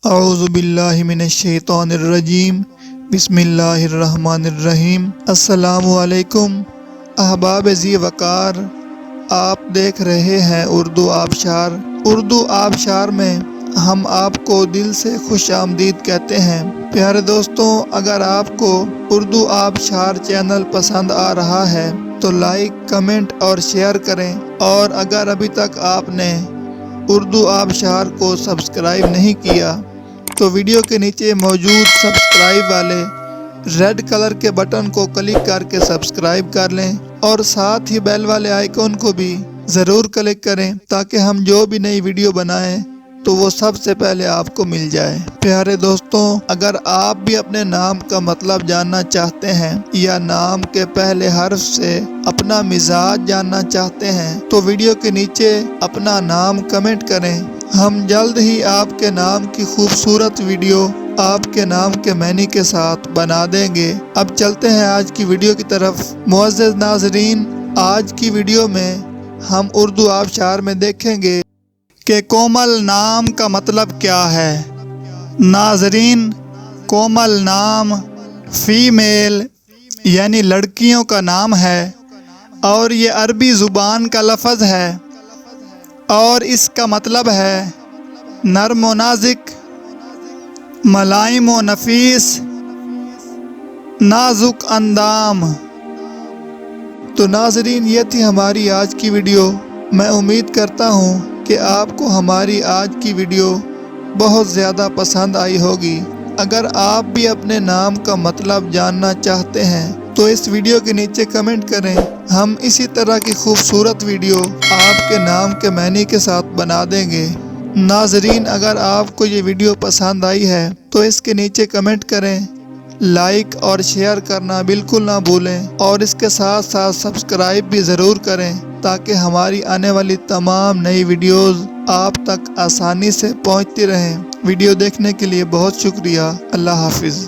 اعوذ باللہ من الشیطان الرجیم، بسم اللہ الرحمن الرحیم۔ السلام علیکم احباب ذی وقار، آپ دیکھ رہے ہیں اردو آبشار۔ اردو آبشار میں ہم آپ کو دل سے خوش آمدید کہتے ہیں۔ پیارے دوستوں، اگر آپ کو اردو آبشار چینل پسند آ رہا ہے تو لائک، کمنٹ اور شیئر کریں، اور اگر ابھی تک آپ نے اردو آبشار کو سبسکرائب نہیں کیا تو ویڈیو کے نیچے موجود سبسکرائب والے ریڈ کلر کے بٹن کو کلک کر کے سبسکرائب کر لیں، اور ساتھ ہی بیل والے آئیکن کو بھی ضرور کلک کریں تاکہ ہم جو بھی نئی ویڈیو بنائیں تو وہ سب سے پہلے آپ کو مل جائے۔ پیارے دوستوں، اگر آپ بھی اپنے نام کا مطلب جاننا چاہتے ہیں یا نام کے پہلے حرف سے اپنا مزاج جاننا چاہتے ہیں تو ویڈیو کے نیچے اپنا نام کمنٹ کریں۔ ہم جلد ہی آپ کے نام کی خوبصورت ویڈیو آپ کے نام کے معنی کے ساتھ بنا دیں گے۔ اب چلتے ہیں آج کی ویڈیو کی طرف۔ معزز ناظرین، آج کی ویڈیو میں ہم اردو آبشار میں دیکھیں گے کہ کومل نام کا مطلب کیا ہے۔ ناظرین، کومل نام فیمیل یعنی لڑکیوں کا نام ہے، اور یہ عربی زبان کا لفظ ہے، اور اس کا مطلب ہے نرم و نازک، ملائم و نفیس، نازک اندام۔ تو ناظرین، یہ تھی ہماری آج کی ویڈیو۔ میں امید کرتا ہوں کہ آپ کو ہماری آج کی ویڈیو بہت زیادہ پسند آئی ہوگی۔ اگر آپ بھی اپنے نام کا مطلب جاننا چاہتے ہیں تو اس ویڈیو کے نیچے کمنٹ کریں۔ ہم اسی طرح کی خوبصورت ویڈیو آپ کے نام کے معنی کے ساتھ بنا دیں گے۔ ناظرین، اگر آپ کو یہ ویڈیو پسند آئی ہے تو اس کے نیچے کمنٹ کریں، لائک اور شیئر کرنا بالکل نہ بھولیں، اور اس کے ساتھ ساتھ سبسکرائب بھی ضرور کریں تاکہ ہماری آنے والی تمام نئی ویڈیوز آپ تک آسانی سے پہنچتی رہیں۔ ویڈیو دیکھنے کے لیے بہت شکریہ۔ اللہ حافظ۔